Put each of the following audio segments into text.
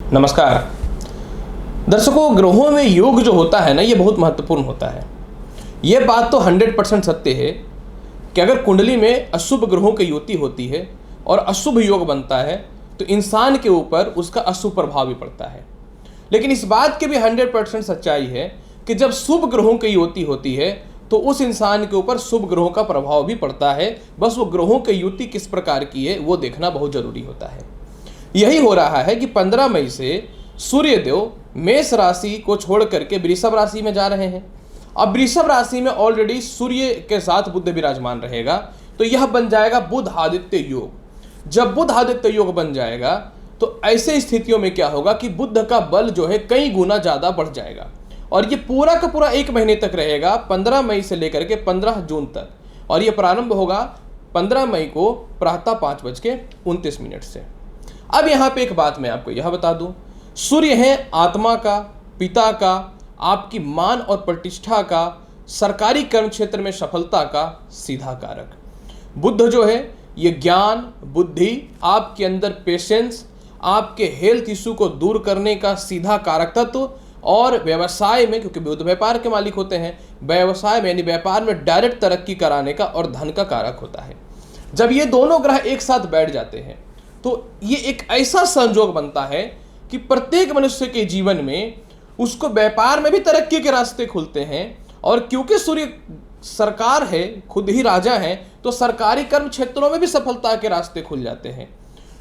नमस्कार दर्शकों, ग्रहों में योग जो होता है ना, ये बहुत महत्वपूर्ण होता है। ये बात तो 100% सत्य है कि अगर कुंडली में अशुभ ग्रहों की युति होती है और अशुभ योग बनता है तो इंसान के ऊपर उसका अशुभ प्रभाव भी पड़ता है। लेकिन इस बात की भी 100% सच्चाई है कि जब शुभ ग्रहों की युति होती है तो उस इंसान के ऊपर शुभ ग्रहों का प्रभाव भी पड़ता है। बस वो ग्रहों की युति किस प्रकार की है वो देखना बहुत जरूरी होता है। यही हो रहा है कि 15 मई से सूर्यदेव मेष राशि को छोड़ करके वृषभ राशि में जा रहे हैं। अब वृषभ राशि में ऑलरेडी सूर्य के साथ बुध विराजमान रहेगा, तो यह बन जाएगा बुध आदित्य योग। जब बुध आदित्य योग बन जाएगा तो ऐसे स्थितियों में क्या होगा कि बुध का बल जो है कई गुना ज़्यादा बढ़ जाएगा और ये पूरा का पूरा 1 महीने तक रहेगा, 15 मई से लेकर के 15 जून तक। और ये प्रारंभ होगा 15 मई को प्रातः 5:29 से। अब यहाँ पे एक बात मैं आपको यह बता दूं, सूर्य है आत्मा का, पिता का, आपकी मान और प्रतिष्ठा का, सरकारी कर्म क्षेत्र में सफलता का सीधा कारक। बुध जो है ये ज्ञान, बुद्धि, आपके अंदर पेशेंस, आपके हेल्थ इशू को दूर करने का सीधा कारक तत्व और व्यवसाय में, क्योंकि बुध व्यापार के मालिक होते हैं, व्यवसाय में यानी व्यापार में डायरेक्ट तरक्की कराने का और धन का कारक होता है। जब ये दोनों ग्रह एक साथ बैठ जाते हैं तो ये एक ऐसा संयोग बनता है कि प्रत्येक मनुष्य के जीवन में उसको व्यापार में भी तरक्की के रास्ते खुलते हैं। और क्योंकि सूर्य सरकार है, खुद ही राजा है, तो सरकारी कर्म क्षेत्रों में भी सफलता के रास्ते खुल जाते हैं।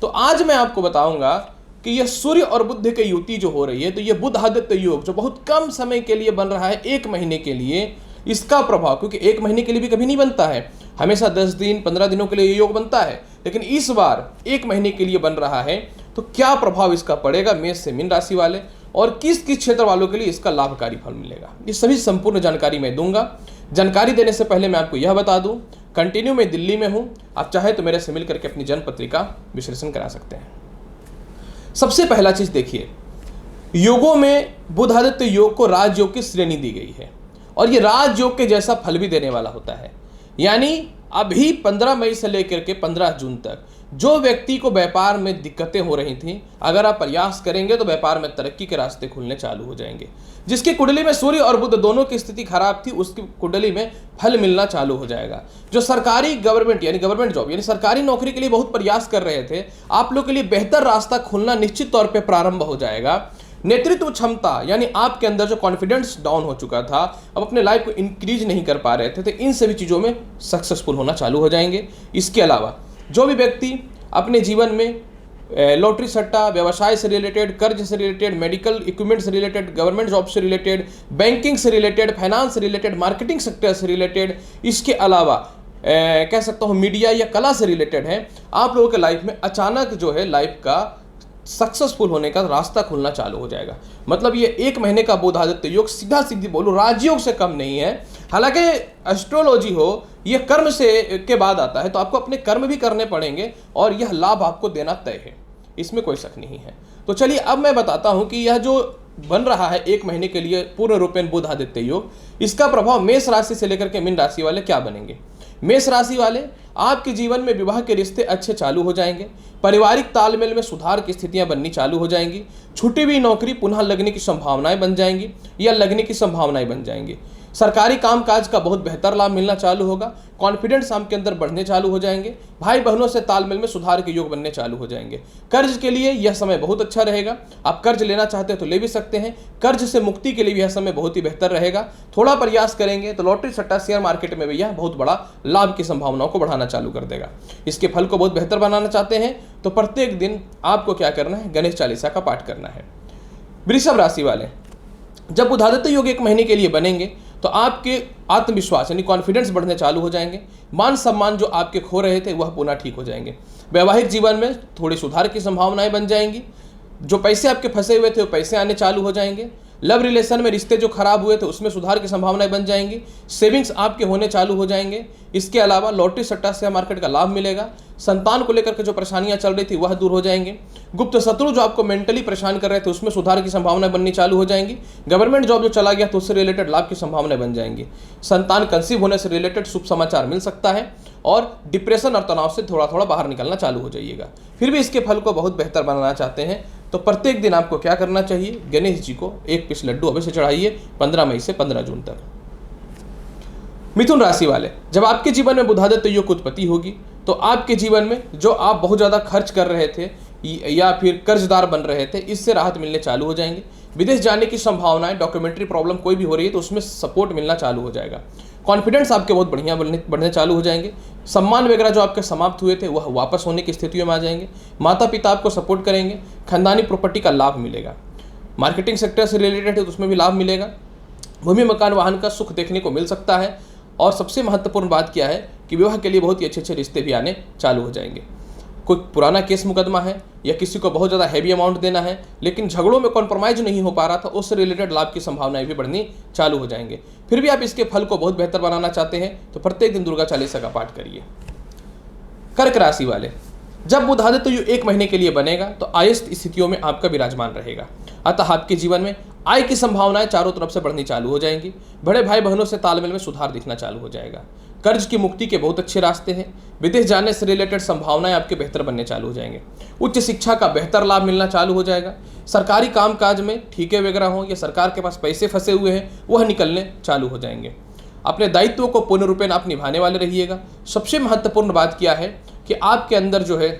तो आज मैं आपको बताऊंगा कि यह सूर्य और बुध की युति जो हो रही है, तो यह बुध आदित्य योग जो बहुत कम समय के लिए बन रहा है, 1 महीने के लिए, इसका प्रभाव, क्योंकि 1 महीने के लिए भी कभी नहीं बनता है, हमेशा 10 दिन 15 दिनों के लिए योग बनता है, लेकिन इस बार 1 महीने के लिए बन रहा है। तो क्या प्रभाव इसका पड़ेगा मेष से मीन राशि वाले और किस किस क्षेत्र वालों के लिए इसका लाभकारी फल मिलेगा, ये सभी संपूर्ण जानकारी मैं दूंगा। जानकारी देने से पहले मैं आपको यह बता दूं, कंटिन्यू मैं दिल्ली में हूं, आप चाहे तो मेरे से मिल करके अपनी जन्म पत्रिका विश्लेषण करा सकते हैं। सबसे पहला चीज देखिए, योगों में बुध आदित्य योग को राजयोग की श्रेणी दी गई है और ये राजयोग के जैसा फल भी देने वाला होता है। यानी अभी 15 मई से लेकर के 15 जून तक जो व्यक्ति को व्यापार में दिक्कतें हो रही थी, अगर आप प्रयास करेंगे तो व्यापार में तरक्की के रास्ते खुलने चालू हो जाएंगे। जिसकी कुंडली में सूर्य और बुध दोनों की स्थिति खराब थी, उसकी कुंडली में फल मिलना चालू हो जाएगा। जो सरकारी गवर्नमेंट जॉब यानी सरकारी नौकरी के लिए बहुत प्रयास कर रहे थे, आप लोग के लिए बेहतर रास्ता खुलना निश्चित तौर पर प्रारंभ हो जाएगा। नेतृत्व क्षमता यानी आपके अंदर जो कॉन्फिडेंस डाउन हो चुका था, अब अपने लाइफ को इंक्रीज नहीं कर पा रहे थे, तो इन सभी चीज़ों में सक्सेसफुल होना चालू हो जाएंगे। इसके अलावा जो भी व्यक्ति अपने जीवन में लॉटरी सट्टा, व्यवसाय से रिलेटेड, कर्ज से रिलेटेड, मेडिकल इक्विपमेंट से रिलेटेड, गवर्नमेंट जॉब से रिलेटेड, बैंकिंग से रिलेटेड, फाइनेंस से रिलेटेड, मार्केटिंग सेक्टर से रिलेटेड, इसके अलावा कह सकता हूँ मीडिया या कला से रिलेटेड है, आप लोगों के लाइफ में अचानक जो है लाइफ का सक्सेसफुल होने का रास्ता खुलना चालू हो जाएगा। मतलब ये 1 महीने का बुध आदित्य योग सीधा सीधी बोलो राजयोग से कम नहीं है। हालांकि एस्ट्रोलॉजी हो ये कर्म से के बाद आता है, तो आपको अपने कर्म भी करने पड़ेंगे और यह लाभ आपको देना तय है, इसमें कोई शक नहीं है। तो चलिए अब मैं बताता हूं कि यह जो बन रहा है 1 महीने के लिए पूर्ण रूपेण बुध आदित्य योग, इसका प्रभाव मेष राशि से लेकर के मीन राशि वाले क्या बनेंगे। मेष राशि वाले, आपके जीवन में विवाह के रिश्ते अच्छे चालू हो जाएंगे, पारिवारिक तालमेल में सुधार की स्थितियां बननी चालू हो जाएंगी, छूटी हुई नौकरी पुनः लगने की संभावनाएं बन जाएंगी या लगने की संभावनाएं बन जाएंगी, सरकारी कामकाज का बहुत बेहतर लाभ मिलना चालू होगा, कॉन्फिडेंस आपके अंदर बढ़ने चालू हो जाएंगे, भाई बहनों से तालमेल में सुधार के योग बनने चालू हो जाएंगे। कर्ज के लिए यह समय बहुत अच्छा रहेगा, आप कर्ज लेना चाहते हैं तो ले भी सकते हैं, कर्ज से मुक्ति के लिए भी यह समय बहुत ही बेहतर रहेगा। थोड़ा प्रयास करेंगे तो लॉटरी सट्टा शेयर मार्केट में भी यह बहुत बड़ा लाभ की संभावनाओं को बढ़ाना चालू कर देगा। इसके फल को बहुत बेहतर बनाना चाहते हैं तो प्रत्येक दिन आपको क्या करना है, गणेश चालीसा का पाठ करना है। वृषभ राशि वाले, जब बुध आदित्य योग 1 महीने के लिए बनेंगे तो आपके आत्मविश्वास यानी कॉन्फिडेंस बढ़ने चालू हो जाएंगे, मान सम्मान जो आपके खो रहे थे वह पुनः ठीक हो जाएंगे, वैवाहिक जीवन में थोड़ी सुधार की संभावनाएं बन जाएंगी, जो पैसे आपके फंसे हुए थे वो पैसे आने चालू हो जाएंगे, लव रिलेशन में रिश्ते जो खराब हुए थे उसमें सुधार की संभावनाएं बन जाएंगी, सेविंग्स आपके होने चालू हो जाएंगे। इसके अलावा लॉटरी सट्टा शेयर मार्केट का लाभ मिलेगा, संतान को लेकर के जो परेशानियां चल रही थी वह दूर हो जाएंगे, गुप्त शत्रु जो आपको मेंटली परेशान कर रहे थे उसमें सुधार की संभावनाएं बननी चालू हो जाएंगी, गवर्नमेंट जॉब जो चला गया तो उससे रिलेटेड लाभ की संभावनाएं बन जाएंगी, संतान कंसीव होने से रिलेटेड शुभ समाचार मिल सकता है और डिप्रेशन और तनाव से थोड़ा थोड़ा बाहर निकलना चालू हो जाइएगा। फिर भी इसके फल को बहुत बेहतर बनाना चाहते हैं तो प्रत्येक दिन आपको क्या करना चाहिए, गणेश जी को 1 पीस लड्डू अवश्य चढ़ाइए 15 मई से 15 जून तक। मिथुन राशि वाले, जब आपके जीवन में बुधादित्य योग की उत्पत्ति होगी तो आपके जीवन में जो आप बहुत ज़्यादा खर्च कर रहे थे या फिर कर्जदार बन रहे थे, इससे राहत मिलने चालू हो जाएंगे। विदेश जाने की संभावनाएं, डॉक्यूमेंट्री प्रॉब्लम कोई भी हो रही है तो उसमें सपोर्ट मिलना चालू हो जाएगा। कॉन्फिडेंस आपके बहुत बढ़िया बढ़ने चालू हो जाएंगे। सम्मान वगैरह जो आपके समाप्त हुए थे वह वापस होने की स्थितियों में आ जाएंगे। माता पिता आपको सपोर्ट करेंगे। खानदानी प्रॉपर्टी का लाभ मिलेगा। मार्केटिंग सेक्टर से रिलेटेड है तो उसमें भी लाभ मिलेगा। भूमि मकान वाहन का सुख देखने को मिल सकता है। और सबसे महत्वपूर्ण बात क्या है कि विवाह के लिए बहुत ही अच्छे अच्छे रिश्ते भी आने चालू हो जाएंगे। कोई पुराना केस मुकदमा है या किसी को बहुत ज़्यादा हैवी अमाउंट देना है लेकिन झगड़ों में कॉम्प्रोमाइज़ नहीं हो पा रहा था, उससे रिलेटेड लाभ की संभावनाएं भी बढ़नी चालू हो जाएंगे। फिर भी आप इसके फल को बहुत बेहतर बनाना चाहते हैं तो प्रत्येक दिन दुर्गा चालीसा का पाठ करिए। कर्क राशि वाले, जब बुधादित्य योग 1 महीने के लिए बनेगा तो आयस्थ स्थितियों में आपका विराजमान रहेगा। अतः आपके जीवन में आय की संभावनाएं चारों तरफ से बढ़नी चालू हो जाएंगी। बड़े भाई बहनों से तालमेल में सुधार दिखना चालू हो जाएगा। कर्ज की मुक्ति के बहुत अच्छे रास्ते हैं। विदेश जाने से रिलेटेड संभावनाएं आपके बेहतर बनने चालू हो जाएंगे। उच्च शिक्षा का बेहतर लाभ मिलना चालू हो जाएगा। सरकारी कामकाज में ठीके वगैरह हों या सरकार के पास पैसे फंसे हुए हैं वह निकलने चालू हो जाएंगे। अपने दायित्वों को पूर्ण रूपेण आप निभाने वाले रहिएगा। सबसे महत्वपूर्ण बात क्या है कि आपके अंदर जो है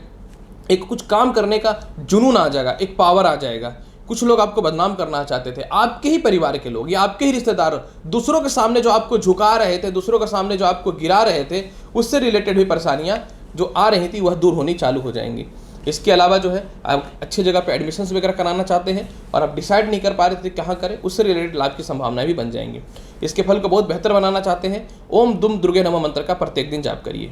एक कुछ काम करने का जुनून आ जाएगा, एक पावर आ जाएगा। कुछ लोग आपको बदनाम करना चाहते थे, आपके ही परिवार के लोग या आपके ही रिश्तेदार दूसरों के सामने जो आपको झुका रहे थे, दूसरों के सामने जो आपको गिरा रहे थे, उससे रिलेटेड भी परेशानियां जो आ रही थी वह दूर होनी चालू हो जाएंगी। इसके अलावा जो है आप अच्छी जगह पे एडमिशन्स वगैरह कराना चाहते हैं और आप डिसाइड नहीं कर पा रहे थे कहाँ करें, उससे रिलेटेड लाभ की संभावनाएं भी बन जाएंगी। इसके फल को बहुत बेहतर बनाना चाहते हैं, ओम दुम दुर्गे नमः मंत्र का प्रत्येक दिन जाप करिए।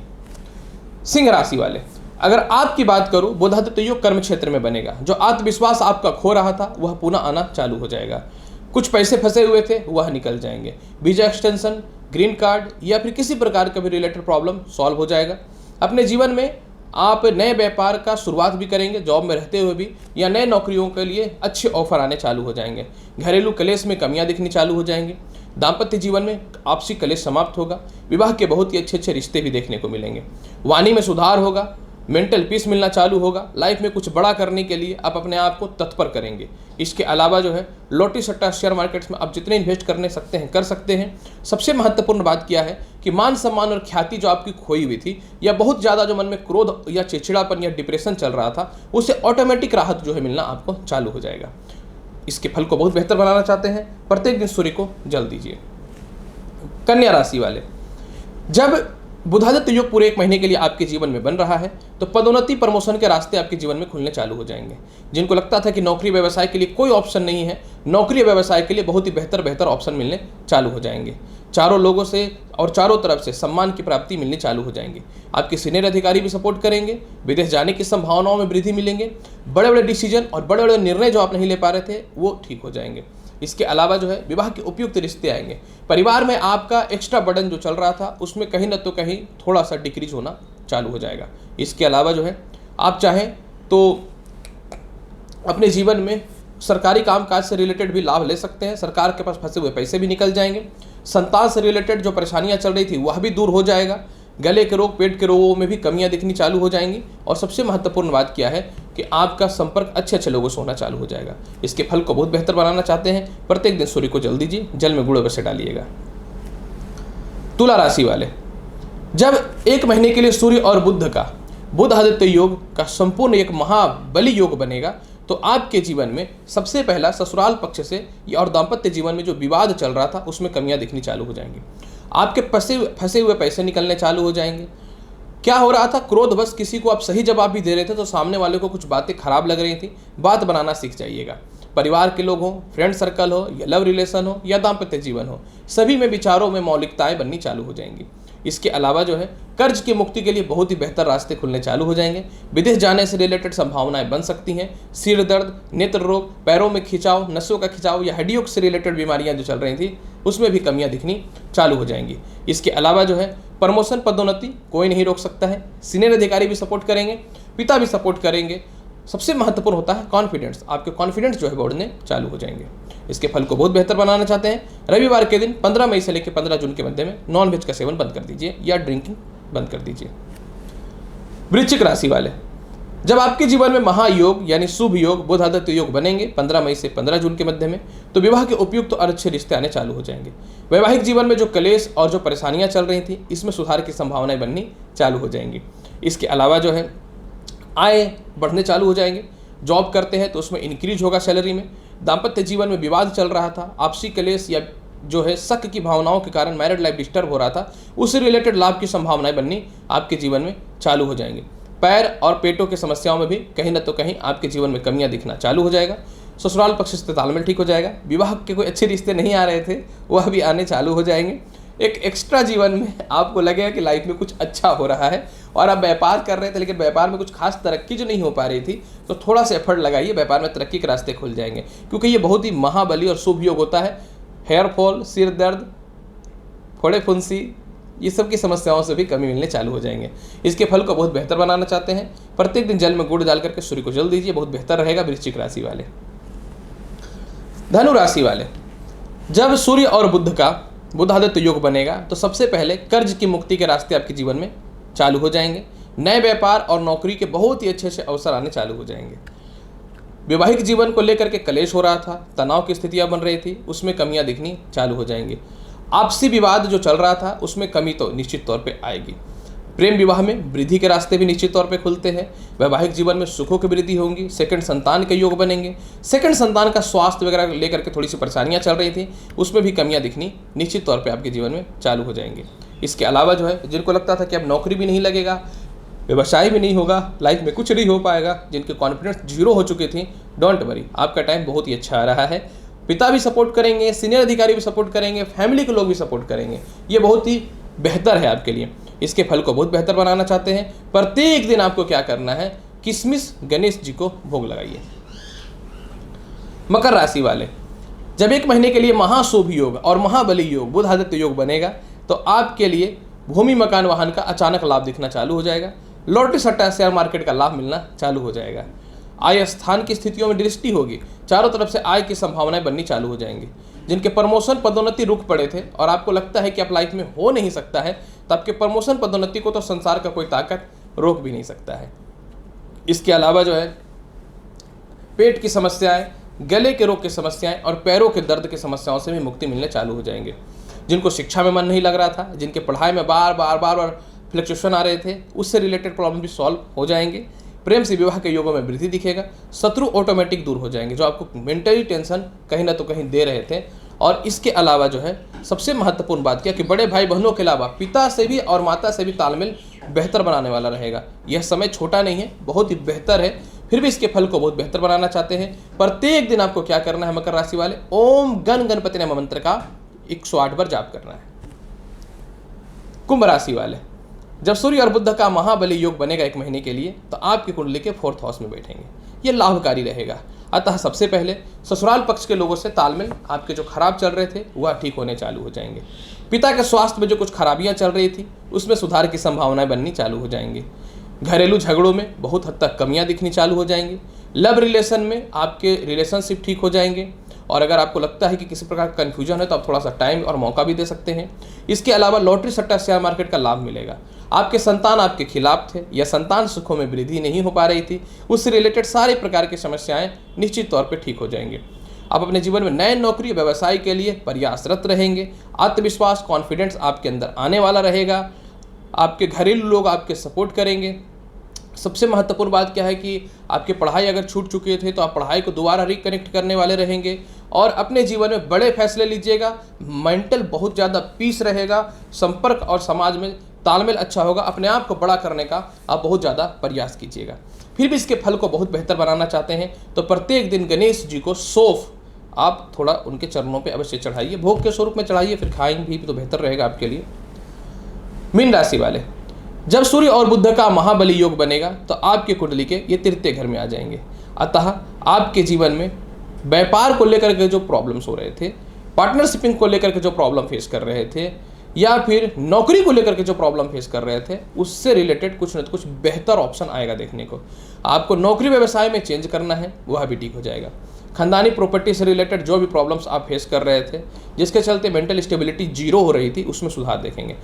सिंह राशि वाले, अगर आपकी बात करूं, बुधादित्य योग कर्म क्षेत्र में बनेगा। जो आत्मविश्वास आपका खो रहा था वह पुनः आना चालू हो जाएगा। कुछ पैसे फंसे हुए थे वह निकल जाएंगे। वीजा एक्सटेंशन, ग्रीन कार्ड या फिर किसी प्रकार का भी रिलेटेड प्रॉब्लम सॉल्व हो जाएगा। अपने जीवन में आप नए व्यापार का शुरुआत भी करेंगे, जॉब में रहते हुए भी, या नए नौकरियों के लिए अच्छे ऑफर आने चालू हो जाएंगे। घरेलू कलेश में कमियां दिखनी चालू हो जाएंगी। दाम्पत्य जीवन में आपसी कलेश समाप्त होगा। विवाह के बहुत ही अच्छे अच्छे रिश्ते भी देखने को मिलेंगे। वाणी में सुधार होगा। मेंटल पीस मिलना चालू होगा। लाइफ में कुछ बड़ा करने के लिए आप अपने आप को तत्पर करेंगे। इसके अलावा जो है लॉटरी सट्टा शेयर मार्केट्स में आप जितने इन्वेस्ट करने सकते हैं कर सकते हैं। सबसे महत्वपूर्ण बात क्या है कि मान सम्मान और ख्याति जो आपकी खोई हुई थी या बहुत ज़्यादा जो मन में क्रोध या चिड़चिड़ापन या डिप्रेशन चल रहा था, उससे ऑटोमेटिक राहत जो है मिलना आपको चालू हो जाएगा। इसके फल को बहुत बेहतर बनाना चाहते हैं, प्रत्येक दिन सूर्य को जल दीजिए। कन्या राशि वाले, जब बुधादित्य योग पूरे 1 महीने के लिए आपके जीवन में बन रहा है तो पदोन्नति प्रमोशन के रास्ते आपके जीवन में खुलने चालू हो जाएंगे। जिनको लगता था कि नौकरी व्यवसाय के लिए कोई ऑप्शन नहीं है, नौकरी व्यवसाय के लिए बहुत ही बेहतर ऑप्शन मिलने चालू हो जाएंगे। चारों लोगों से और चारों तरफ से सम्मान की प्राप्ति मिलनी चालू हो जाएंगी। आपके सीनियर अधिकारी भी सपोर्ट करेंगे। विदेश जाने की संभावनाओं में वृद्धि मिलेंगे। बड़े बड़े डिसीजन और बड़े बड़े निर्णय जो आप नहीं ले पा रहे थे वो ठीक हो जाएंगे। इसके अलावा जो है विवाह के उपयुक्त रिश्ते आएंगे। परिवार में आपका एक्स्ट्रा बर्डन जो चल रहा था उसमें कहीं ना तो कहीं थोड़ा सा डिक्रीज होना चालू हो जाएगा। इसके अलावा जो है आप चाहें तो अपने जीवन में सरकारी कामकाज से रिलेटेड भी लाभ ले सकते हैं। सरकार के पास फंसे हुए पैसे भी निकल जाएंगे। संतान से रिलेटेड जो परेशानियां चल रही थी वह भी दूर हो जाएगा। गले के रोग, पेट के रोगों में भी कमियां दिखनी चालू हो जाएंगी। और सबसे महत्वपूर्ण बात क्या है कि आपका संपर्क अच्छे अच्छे लोगों से होना चालू हो जाएगा। इसके फल को बहुत बेहतर बनाना चाहते हैं, प्रत्येक दिन सूर्य को जल दीजिए, जल में गुड़ अवश्य डालिएगा। तुला राशि वाले, जब 1 महीने के लिए सूर्य और बुध का बुधादित्य योग का संपूर्ण एक महाबली योग बनेगा तो आपके जीवन में सबसे पहला ससुराल पक्ष से और दाम्पत्य जीवन में जो विवाद चल रहा था उसमें कमियां दिखनी चालू हो जाएंगी। आपके फंसे हुए पैसे निकलने चालू हो जाएंगे। क्या हो रहा था, क्रोधवश किसी को आप सही जवाब भी दे रहे थे तो सामने वाले को कुछ बातें खराब लग रही थी। बात बनाना सीख जाइएगा। परिवार के लोग हों, फ्रेंड सर्कल हो या लव रिलेशन हो या दाम्पत्य जीवन हो, सभी में विचारों में मौलिकताएं बननी चालू हो जाएंगी। इसके अलावा जो है कर्ज की मुक्ति के लिए बहुत ही बेहतर रास्ते खुलने चालू हो जाएंगे। विदेश जाने से रिलेटेड संभावनाएं बन सकती हैं। सिर दर्द, नेत्र रोग, पैरों में खिंचाव, नसों का खिंचाव या हड्डियों से रिलेटेड बीमारियां जो चल रही थी उसमें भी कमियां दिखनी चालू हो जाएंगी। इसके अलावा जो है प्रमोशन, पदोन्नति कोई नहीं रोक सकता है। सीनियर अधिकारी भी सपोर्ट करेंगे, पिता भी सपोर्ट करेंगे। सबसे महत्वपूर्ण होता है कॉन्फिडेंस। आपके कॉन्फिडेंस जो है बढ़ने चालू हो जाएंगे। इसके फल को बहुत बेहतर बनाना चाहते हैं, रविवार के दिन 15 मई से लेकर 15 जून के मध्य में नॉनवेज का सेवन बंद कर दीजिए या ड्रिंकिंग बंद कर दीजिए। वृश्चिक राशि वाले, जब आपके जीवन में महायोग यानी शुभ योग बुध आदित्य योग बनेंगे 15 मई से 15 जून के मध्य में, तो विवाह के उपयुक्त और अच्छे रिश्ते आने चालू हो जाएंगे। वैवाहिक जीवन में जो क्लेश और जो परेशानियां चल रही थी, इसमें सुधार की संभावनाएं बननी चालू हो जाएंगी। इसके अलावा जो है आय बढ़ने चालू हो जाएंगे। जॉब करते हैं तो उसमें इंक्रीज होगा सैलरी में। दाम्पत्य जीवन में विवाद चल रहा था, आपसी क्लेश या जो है शक की भावनाओं के कारण मैरिड लाइफ डिस्टर्ब हो रहा था, उससे रिलेटेड लाभ की संभावनाएं बननी आपके जीवन में चालू हो जाएंगी। पैर और पेटों की समस्याओं में भी कहीं ना तो कहीं आपके जीवन में कमियां दिखना चालू हो जाएगा। ससुराल पक्ष से तालमेल ठीक हो जाएगा। विवाह के कोई अच्छे रिश्ते नहीं आ रहे थे, वह भी आने चालू हो जाएंगे। एक एक्स्ट्रा जीवन में आपको लगेगा कि लाइफ में कुछ अच्छा हो रहा है, और आप व्यापार कर रहे थे लेकिन व्यापार में कुछ खास तरक्की जो नहीं हो पा रही थी, तो थोड़ा सा एफर्ट लगाइए, व्यापार में तरक्की के रास्ते खुल जाएंगे, क्योंकि ये बहुत ही महाबली और शुभ योग होता है। हेयर फॉल, सिर दर्द, फोड़े फुंसी, ये सब की समस्याओं से भी कमी मिलने चालू हो जाएंगे। इसके फल को बहुत बेहतर बनाना चाहते हैं, प्रत्येक दिन जल में गुड़ डाल करके सूर्य को जल दीजिए, बहुत बेहतर रहेगा। वृश्चिक राशि वाले। धनु राशि वाले, जब सूर्य और बुध का बुध आदित्य योग बनेगा तो सबसे पहले कर्ज की मुक्ति के रास्ते आपके जीवन में चालू हो जाएंगे। नए व्यापार और नौकरी के बहुत ही अच्छे अवसर आने चालू हो जाएंगे। वैवाहिक जीवन को लेकर के कलेश हो रहा था, तनाव की स्थितियां बन रही थी, उसमें कमियां दिखनी चालू हो जाएंगी। आपसी विवाद जो चल रहा था उसमें कमी तो निश्चित तौर पे आएगी। प्रेम विवाह में वृद्धि के रास्ते भी निश्चित तौर पे खुलते हैं। वैवाहिक जीवन में सुखों की वृद्धि होंगी। सेकंड संतान के योग बनेंगे। सेकंड संतान का स्वास्थ्य वगैरह लेकर के थोड़ी सी परेशानियां चल रही थी, उसमें भी कमियां दिखनी निश्चित तौर पे आपके जीवन में चालू हो जाएंगे। इसके अलावा जो है जिनको लगता था कि अब नौकरी भी नहीं लगेगा, व्यवसाय भी नहीं होगा, लाइफ में कुछ नहीं हो पाएगा, जिनके कॉन्फिडेंस जीरो हो चुके थे, डोंट वरी, आपका टाइम बहुत ही अच्छा आ रहा है। पिता भी सपोर्ट करेंगे, सीनियर अधिकारी भी सपोर्ट करेंगे, फैमिली के लोग भी सपोर्ट करेंगे। ये बहुत ही बेहतर है आपके लिए। इसके फल को बहुत बेहतर बनाना चाहते हैं, प्रत्येक दिन आपको क्या करना है, किशमिश गणेश जी को भोग लगाइए। मकर राशि वाले, जब एक महीने के लिए महाशुभ योग और महाबली योग बुध आदित्य योग बनेगा तो आपके लिए भूमि मकान वाहन का अचानक लाभ दिखना चालू हो जाएगा। लॉटरी सट्टा शेयर मार्केट का लाभ मिलना चालू हो जाएगा। आय स्थान की स्थितियों में दृष्टि होगी, चारों तरफ से आय की संभावनाएं बननी चालू हो जाएंगी। जिनके प्रमोशन पदोन्नति रुक पड़े थे और आपको लगता है कि आप लाइफ में हो नहीं सकता है, तो आपके प्रमोशन पदोन्नति को तो संसार का कोई ताकत रोक भी नहीं सकता है। इसके अलावा जो है पेट की समस्याएं, गले के रोग की समस्याएं और पैरों के दर्द की समस्याओं से भी मुक्ति मिलने चालू हो जाएंगे। जिनको शिक्षा में मन नहीं लग रहा था, जिनके पढ़ाई में बार बार फ्लक्चुएशन आ रहे थे, उससे रिलेटेड प्रॉब्लम भी सॉल्व हो जाएंगे। प्रेम से विवाह के योगों में वृद्धि दिखेगा। शत्रु ऑटोमेटिक दूर हो जाएंगे जो आपको मेंटली टेंशन कहीं ना तो कहीं दे रहे थे। और इसके अलावा जो है सबसे महत्वपूर्ण बात क्या कि बड़े भाई बहनों के अलावा पिता से भी और माता से भी तालमेल बेहतर बनाने वाला रहेगा। यह समय छोटा नहीं है, बहुत ही बेहतर है, फिर भी इसके फल को बहुत बेहतर बनाना चाहते हैं। प्रत्येक दिन आपको क्या करना है मकर राशि वाले, ओम गण गणपति नमः मंत्र का 108 बार जाप करना है। कुंभ राशि वाले, जब सूर्य और बुध का महाबली योग बनेगा एक महीने के लिए तो आपकी कुंडली के 4th हाउस में बैठेंगे, ये लाभकारी रहेगा। अतः सबसे पहले ससुराल पक्ष के लोगों से तालमेल आपके जो खराब चल रहे थे वह ठीक होने चालू हो जाएंगे। पिता के स्वास्थ्य में जो कुछ खराबियां चल रही थी उसमें सुधार की संभावनाएं बननी चालू हो जाएंगी। घरेलू झगड़ों में बहुत हद तक कमियां दिखनी चालू हो जाएंगी। लव रिलेशन में आपके रिलेशनशिप ठीक हो जाएंगे। और अगर आपको लगता है कि किसी प्रकार का कन्फ्यूजन है तो आप थोड़ा सा टाइम और मौका भी दे सकते हैं। इसके अलावा लॉटरी सट्टा शेयर मार्केट का लाभ मिलेगा। आपके संतान आपके खिलाफ थे या संतान सुखों में वृद्धि नहीं हो पा रही थी, उससे रिलेटेड सारे प्रकार की समस्याएं निश्चित तौर पर ठीक हो जाएंगे। आप अपने जीवन में नए नौकरी व्यवसाय के लिए प्रयासरत रहेंगे। आत्मविश्वास कॉन्फिडेंस आपके अंदर आने वाला रहेगा। आपके घरेलू लोग आपके सपोर्ट करेंगे। सबसे महत्वपूर्ण बात क्या है कि आपकी पढ़ाई अगर छूट चुके थे तो आप पढ़ाई को दोबारा रिकनेक्ट करने वाले रहेंगे। और अपने जीवन में बड़े फैसले लीजिएगा। मेंटल बहुत ज़्यादा पीस रहेगा। संपर्क और समाज में तालमेल अच्छा होगा। अपने आप को बड़ा करने का आप बहुत ज़्यादा प्रयास कीजिएगा। फिर भी इसके फल को बहुत बेहतर बनाना चाहते हैं तो प्रत्येक दिन गणेश जी को सौंफ आप थोड़ा उनके चरणों पे अवश्य चढ़ाइए, भोग के स्वरूप में चढ़ाइए, फिर खाएंगे भी तो बेहतर रहेगा आपके लिए। मीन राशि वाले, जब सूर्य और बुध का महाबली योग बनेगा तो आपके कुंडली के ये तृतीय घर में आ जाएंगे। अतः आपके जीवन में व्यापार को लेकर के जो प्रॉब्लम्स हो रहे थे, पार्टनरशिपिंग को लेकर के जो प्रॉब्लम फेस कर रहे थे, या फिर नौकरी को लेकर के जो प्रॉब्लम फेस कर रहे थे, उससे रिलेटेड कुछ न कुछ बेहतर ऑप्शन आएगा देखने को। आपको नौकरी व्यवसाय में चेंज करना है, वह भी ठीक हो जाएगा। खानदानी प्रॉपर्टी से रिलेटेड जो भी प्रॉब्लम्स आप फेस कर रहे थे, जिसके चलते मेंटल स्टेबिलिटी जीरो हो रही थी, उसमें सुधार देखेंगे।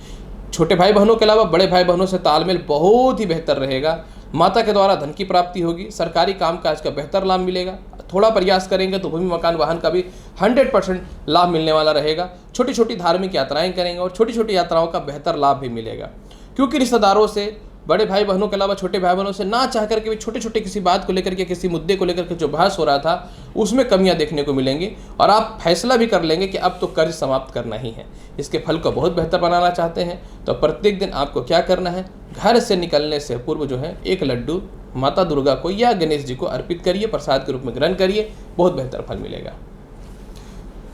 छोटे भाई बहनों के अलावा बड़े भाई बहनों से तालमेल बहुत ही बेहतर रहेगा। माता के द्वारा धन की प्राप्ति होगी, सरकारी कामकाज का बेहतर लाभ मिलेगा। थोड़ा प्रयास करेंगे तो भूमि मकान वाहन का भी 100% लाभ मिलने वाला रहेगा। छोटी छोटी धार्मिक यात्राएं करेंगे और छोटी छोटी यात्राओं का बेहतर लाभ भी मिलेगा, क्योंकि रिश्तेदारों से, बड़े भाई बहनों के अलावा छोटे भाई बहनों से ना चाह करके भी छोटे छोटे किसी बात को लेकर के, किसी मुद्दे को लेकर के जो बहस हो रहा था उसमें कमियां देखने को मिलेंगी और आप फैसला भी कर लेंगे कि अब तो कर्ज समाप्त करना ही है। इसके फल को बहुत बेहतर बनाना चाहते हैं तो प्रत्येक दिन आपको क्या करना है, घर से निकलने से पूर्व जो है एक लड्डू माता दुर्गा को या गणेश जी को अर्पित करिए, प्रसाद के रूप में ग्रहण करिए, बहुत बेहतर फल मिलेगा।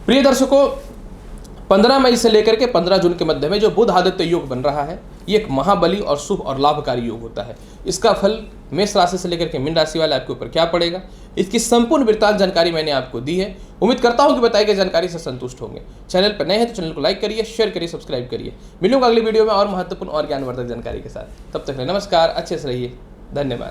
प्रिय दर्शकों, 15 मई से लेकर के 15 जून के मध्य में जो बुध आदित्य योग बन रहा है, ये एक महाबली और शुभ और लाभकारी योग होता है। इसका फल मेष राशि से लेकर के मीन राशि वाले आपके ऊपर क्या पड़ेगा, इसकी संपूर्ण वृत्तांत जानकारी मैंने आपको दी है। उम्मीद करता हूं कि बताई गई जानकारी से संतुष्ट होंगे। चैनल पर नए हैं तो चैनल को लाइक करिए, शेयर करिए, सब्सक्राइब करिए। मिलूंगा अगली वीडियो में और महत्वपूर्ण और ज्ञानवर्धक जानकारी के साथ। तब तक नमस्कार, अच्छे से रहिए, धन्यवाद।